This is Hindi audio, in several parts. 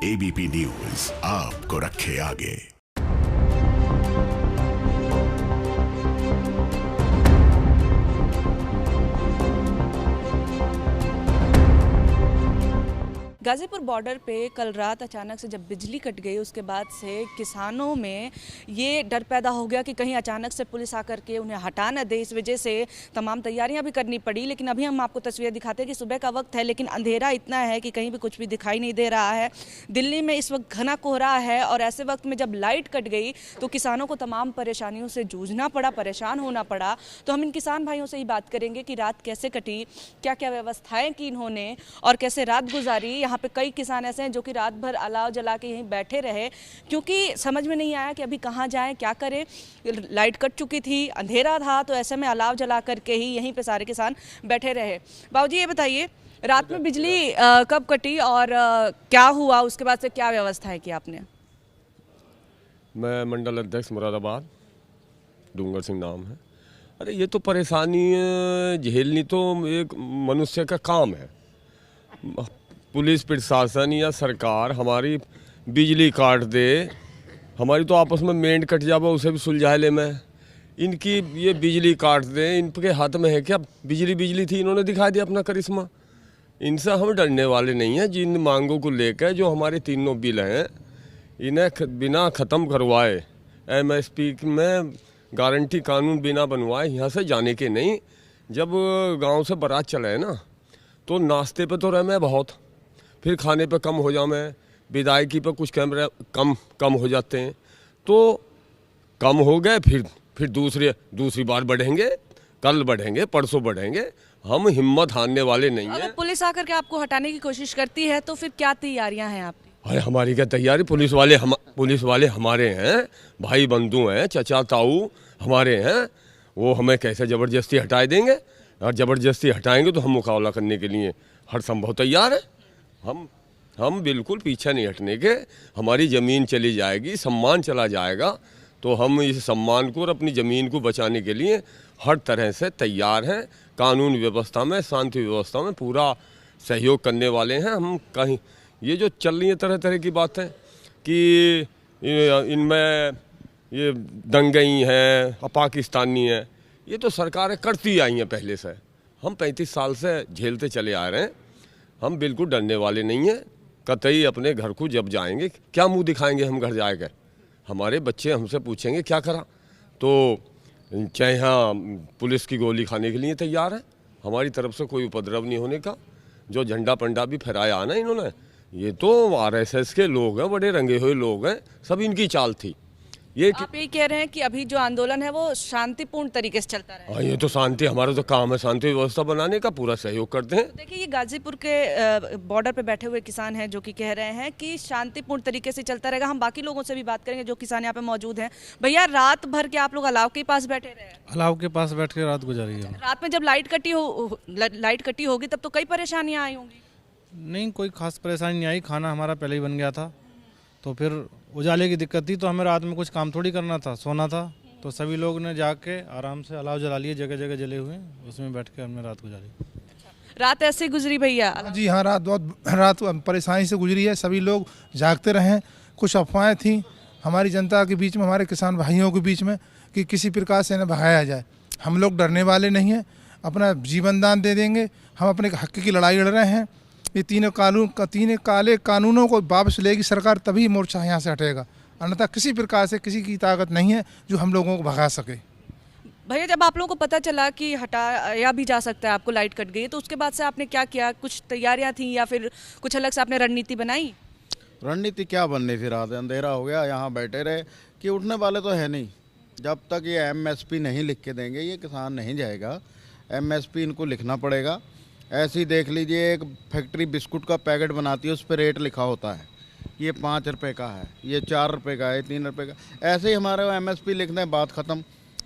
एबीपी न्यूज आपको रखे आगे। गाजीपुर बॉर्डर पे कल रात अचानक से जब बिजली कट गई उसके बाद से किसानों में ये डर पैदा हो गया कि कहीं अचानक से पुलिस आकर के उन्हें हटा न दे। इस वजह से तमाम तैयारियां भी करनी पड़ी। लेकिन अभी हम आपको तस्वीर दिखाते हैं कि सुबह का वक्त है, लेकिन अंधेरा इतना है कि कहीं भी कुछ भी दिखाई नहीं दे रहा है। दिल्ली में इस वक्त घना कोहरा है और ऐसे वक्त में जब लाइट कट गई तो किसानों को तमाम परेशानियों से जूझना पड़ा, परेशान होना पड़ा। तो हम इन किसान भाइयों से ही बात करेंगे कि रात कैसे कटी, क्या क्या व्यवस्थाएं की इन्होंने और कैसे रात गुजारी। यहाँ पे कई किसान ऐसे हैं जो कि रात भर अलाव जला के यहीं बैठे रहे, क्योंकि समझ में नहीं आया कि अभी कहाँ जाएं, क्या करें। लाइट कट चुकी थी, अंधेरा था, तो ऐसे में अलाव जला करके ही यहीं पे सारे किसान बैठे रहे। बाबूजी ये बताइए, रात में बिजली कब कटी और क्या हुआ, उसके बाद से क्या व्यवस्थाएं की आपने? मैं मंडल अध्यक्ष मुरादाबाद, डूंगर सिंह नाम है। अरे ये तो परेशानी झेलनी तो एक मनुष्य का काम है। पुलिस प्रशासन या सरकार हमारी बिजली काट दे, हमारी तो आपस में मेंढ कट जावे उसे भी सुलझा ले। मैं इनकी ये बिजली काट दे, इनके हाथ में है क्या? बिजली थी, इन्होंने दिखा दिया अपना करिश्मा। इनसे हम डरने वाले नहीं हैं। जिन मांगों को लेकर जो हमारे तीनों बिल हैं, इन्हें बिना ख़त्म करवाए, एमएसपी में गारंटी कानून बिना बनवाए यहाँ से जाने के नहीं। जब गांव से बारात चले ना तो नाश्ते पे तो रह मैं बहुत, फिर खाने पे कम हो जाओ, मैं विदायगी पे कुछ कैमरे कम हो जाते हैं, तो कम हो गए। फिर दूसरी बार बढ़ेंगे, कल बढ़ेंगे, परसों बढ़ेंगे। हम हिम्मत हारने वाले नहीं हैं। अगर पुलिस आकर के आपको हटाने की कोशिश करती है तो फिर क्या तैयारियां हैं आपकी? अरे हमारी क्या तैयारी, पुलिस वाले हमारे हैं, भाई बंधु हैं, चचा ताऊ हमारे हैं। वो हमें कैसे ज़बरदस्ती हटा देंगे, और ज़बरदस्ती हटाएंगे तो हम मुकाबला करने के लिए हर संभव तैयार है। हम बिल्कुल पीछे नहीं हटने के। हमारी ज़मीन चली जाएगी, सम्मान चला जाएगा, तो हम इस सम्मान को और अपनी ज़मीन को बचाने के लिए हर तरह से तैयार हैं। कानून व्यवस्था में, शांति व्यवस्था में पूरा सहयोग करने वाले हैं हम। कहीं ये जो चल रही है तरह तरह की बातें कि इनमें ये दंगई हैं, पाकिस्तानी है, ये तो सरकारें करती आई हैं पहले से। हम 35 साल से झेलते चले आ रहे हैं। हम बिल्कुल डरने वाले नहीं हैं। कतई अपने घर को जब जाएंगे, क्या मुंह दिखाएंगे हम घर जाकर? हमारे बच्चे हमसे पूछेंगे क्या करा, तो चाहे यहाँ पुलिस की गोली खाने के लिए तैयार है। हमारी तरफ से कोई उपद्रव नहीं होने का। जो झंडा पंडा भी फहराया ना इन्होंने, ये तो आरएसएस के लोग हैं, बड़े रंगे हुए लोग हैं, सब इनकी चाल थी। आप यही कह रहे हैं कि अभी जो आंदोलन है वो शांतिपूर्ण तरीके से चलता रहे? हाँ, ये तो शांति, हमारा तो काम है शांति व्यवस्था बनाने का, पूरा सहयोग करते हैं। तो देखिए, ये गाजीपुर के बॉर्डर पे बैठे हुए किसान हैं जो कि कह रहे हैं कि शांतिपूर्ण तरीके से चलता रहेगा। हम बाकी लोगों से भी बात करेंगे जो किसान यहाँ पे मौजूद हैं। भैया, रात भर के आप लोग अलाव के पास बैठे रहे? अलाव के पास बैठ के रात गुजारी है। रात में जब लाइट कटी होगी तब तो कई परेशानियाँ आई होंगी? नहीं, कोई खास परेशानी नहीं आई। खाना हमारा पहले ही बन गया था, तो फिर उजाले की दिक्कत थी, तो हमें रात में कुछ काम थोड़ी करना था, सोना था। तो सभी लोग ने जाके आराम से अलाव जला लिए, जगह जगह जले हुए, उसमें बैठ के हमने रात गुजारी। रात ऐसे गुजरी भैया? जी हाँ, रात परेशानी से गुजरी है। सभी लोग जागते रहे। कुछ अफवाहें थी हमारी जनता के बीच में, हमारे किसान भाइयों के बीच में, कि किसी प्रकार से इन्हें भगाया जाए। हम लोग डरने वाले नहीं हैं, अपना जीवन दान दे देंगे। हम अपने हक की लड़ाई लड़ रहे हैं। ये तीनों काले कानूनों को वापस लेगी सरकार, तभी मोर्चा यहाँ से हटेगा। अन्यथा किसी प्रकार से किसी की ताकत नहीं है जो हम लोगों को भगा सके। भैया, जब आप लोगों को पता चला कि हटाया भी जा सकता है, आपको लाइट कट गई, तो उसके बाद से आपने क्या किया? कुछ तैयारियां थी या फिर कुछ अलग से आपने रणनीति बनाई? रणनीति क्या बननी थी, रात अंधेरा हो गया, यहाँ बैठे रहे कि उठने वाले तो है नहीं। जब तक ये एमएसपी नहीं लिख के देंगे ये किसान नहीं जाएगा। एमएसपी इनको लिखना पड़ेगा। ऐसे ही देख लीजिए, एक फैक्ट्री बिस्कुट का पैकेट बनाती है, उस पर रेट लिखा होता है, ये 5 रुपये का है, ये 4 रुपये का है, 3 रुपये का। ऐसे ही हमारे एमएसपी लिख दें, बात ख़त्म।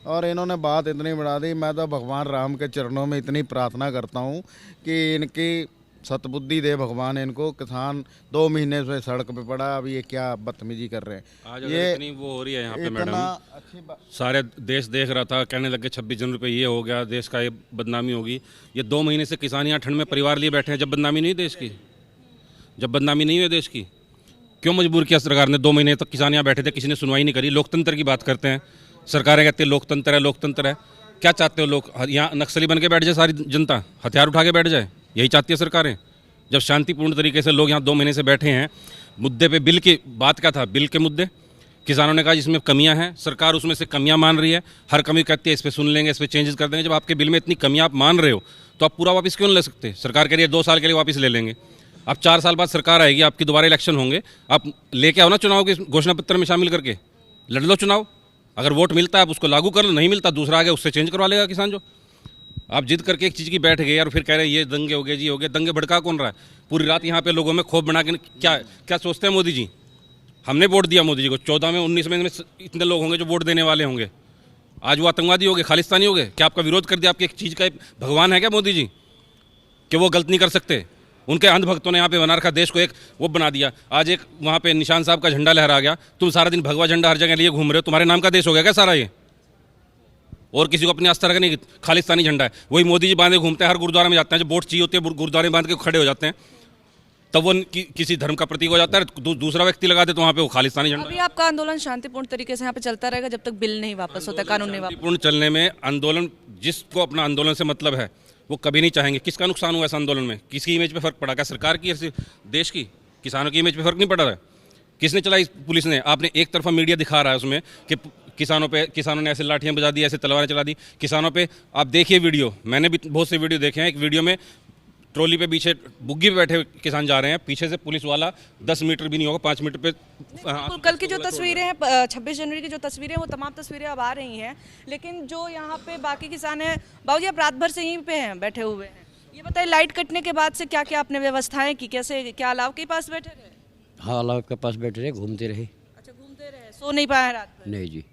और इन्होंने बात इतनी बढ़ा दी। मैं तो भगवान राम के चरणों में इतनी प्रार्थना करता हूँ कि इनकी सतबुद्धि दे भगवान इनको। किसान 2 महीने से सड़क पे पड़ा, अब ये क्या बदतमीजी कर रहे हैं। आज ये इतनी वो हो रही है यहाँ पे मैडम, सारे देश देख रहा था, कहने लगे 26 जनवरी पे ये हो गया, देश का ये बदनामी होगी। ये 2 महीने से किसान यहाँ ठंड में परिवार लिए बैठे हैं। जब बदनामी नहीं देश की, जब बदनामी नहीं हुई देश की, क्यों मजबूर किया सरकार ने? 2 महीने तक किसान यहाँ बैठे थे, किसी ने सुनवाई नहीं करी। लोकतंत्र की बात करते हैं, सरकारें कहती है लोकतंत्र है, लोकतंत्र है। क्या चाहते हो लोग? यहाँ नक्सली बन के बैठ जाए सारी जनता, हथियार उठा के बैठ जाए? यही चाहती है सरकारें? जब शांतिपूर्ण तरीके से लोग यहाँ 2 महीने से बैठे हैं, मुद्दे पे बिल की बात क्या था? बिल के मुद्दे किसानों ने कहा जिसमें कमियां हैं, सरकार उसमें से कमियां मान रही है। हर कमी कहती है इस पे सुन लेंगे, इस पे चेंजेस कर देंगे। जब आपके बिल में इतनी कमियां आप मान रहे हो तो आप पूरा वापस क्यों नहीं ले सकते? सरकार कह रही है 2 साल के लिए वापस ले लेंगे। अब 4 साल बाद सरकार आएगी, आपकी दोबारा इलेक्शन होंगे, आप लेके आओ ना चुनाव के घोषणा पत्र में शामिल करके, लड़ लो चुनाव। अगर वोट मिलता है आप उसको लागू कर लो, नहीं मिलता दूसरा आगे उससे चेंज करवा लेगा किसान। जो आप जिद करके एक चीज़ की बैठ गए और फिर कह रहे हैं ये दंगे हो गए जी हो गए। दंगे भड़का कौन रहा है? पूरी रात यहाँ पे लोगों में खौफ बना के क्या क्या सोचते हैं मोदी जी? हमने वोट दिया मोदी जी को 14 में, 19 में इतने लोग होंगे जो वोट देने वाले होंगे। आज वो आतंकवादी हो गए, खालिस्तानी हो गए? क्या आपका विरोध कर दिया? आपकी एक चीज़ का भगवान है क्या मोदी जी कि वो गलत नहीं कर सकते? उनके अंधभक्तों ने यहाँ पे बना रखा देश को, एक वो बना दिया। आज एक वहाँ पे निशान साहब का झंडा लहरा गया, तुम सारा दिन भगवा झंडा हर जगह लिए घूम रहे हो, तुम्हारे नाम का देश हो गया क्या सारा ये? और किसी को अपनी आस्था रखने की खालिस्तानी झंडा है, वही मोदी जी बांधे घूमते हैं। हर गुरुद्वारा में जाते हैं, जब वोट चाहिए होती है गुरुद्वारे में बांध के खड़े हो जाते हैं, तब वो किसी धर्म का प्रतीक हो जाता है। दूसरा व्यक्ति लगा दे तो वहाँ पे वो खालिस्तानी झंडा। अभी आपका आंदोलन शांतिपूर्ण तरीके से यहाँ पे चलता रहेगा जब तक बिल नहीं वापस होता, कानून नहीं वापस? शांतिपूर्ण चलने में आंदोलन, जिसको अपना आंदोलन से मतलब है वो कभी नहीं चाहेंगे। किसका नुकसान हुआ इस आंदोलन में? किसकी इमेज पे फर्क पड़ा? क्या सरकार की, देश की? किसानों की इमेज पे फर्क नहीं पड़ रहा है? किसने चलाई? पुलिस ने। आपने एक तरफा मीडिया दिखा रहा है उसमें कि किसानों ने ऐसे लाठियां बजा दी, ऐसे तलवारें चला दी किसानों पे। आप देखिए वीडियो, मैंने भी बहुत से वीडियो देखे हैं। एक वीडियो में ट्रॉली पे पीछे बुग्गी पे बैठे किसान जा रहे हैं, पीछे से पुलिस वाला 10 मीटर भी नहीं होगा, 5 मीटर पे। कल की जो तस्वीरें हैं, 26 जनवरी की जो तस्वीरें हैं, वो तमाम तस्वीरें अब आ रही हैं। लेकिन जो यहाँ पे बाकी किसान हैं, बाबूजी आप रात भर से यहीं पे हैं, बैठे हुए हैं। ये बताइए लाइट कटने के बाद से क्या क्या आपने व्यवस्थाएं की? कैसे, क्या अलाव के पास बैठे रहे? हाँ, अलाव के पास बैठे रहे, घूमते रहे। अच्छा, घूमते रहे, सो नहीं पाए रात भर? नहीं जी।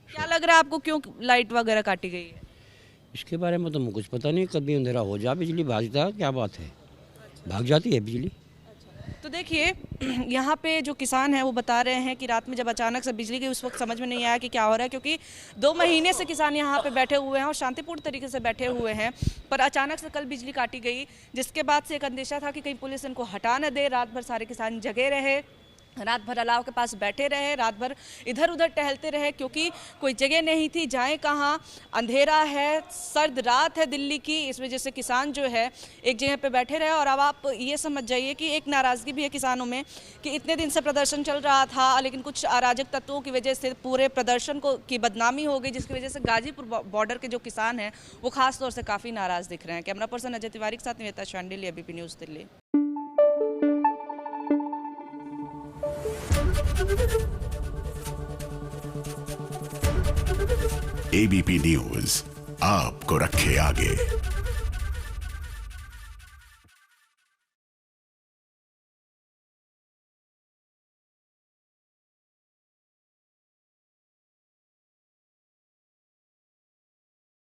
क्या लग रहा है आपको, क्यों लाइट वगैरह काटी गई है? इसके बारे में तो मुझे कुछ पता नहीं। कभी अंधेरा हो जा बिजली भागता, क्या बात है, भाग जाती है बिजली। तो देखिए यहाँ पे जो किसान हैं वो बता रहे हैं कि रात में जब अचानक से बिजली गई उस वक्त समझ में नहीं आया कि क्या हो रहा है, क्योंकि 2 महीने से किसान यहाँ पे बैठे हुए हैं और शांतिपूर्ण तरीके से बैठे हुए हैं। पर अचानक से कल बिजली काटी गई, जिसके बाद से एक अंदेशा था कि कहीं पुलिस इनको हटा न दे। रात भर सारे किसान जगे रहे, रात भर अलाव के पास बैठे रहे, रात भर इधर उधर टहलते रहे, क्योंकि कोई जगह नहीं थी, जाएं कहाँ। अंधेरा है, सर्द रात है दिल्ली की, इस वजह से किसान जो है एक जगह पे बैठे रहे। और अब आप ये समझ जाइए कि एक नाराज़गी भी है किसानों में कि इतने दिन से प्रदर्शन चल रहा था, लेकिन कुछ अराजक तत्वों की वजह से पूरे प्रदर्शन की बदनामी हो गई, जिसकी वजह से गाजीपुर बॉर्डर के जो किसान हैं वो खास तौर से काफ़ी नाराज़ दिख रहे हैं। कैमरा पर्सन अजय तिवारी के साथ Nivedita Shandilya, ABP news Delhi. ABP news आपको रखे आगे।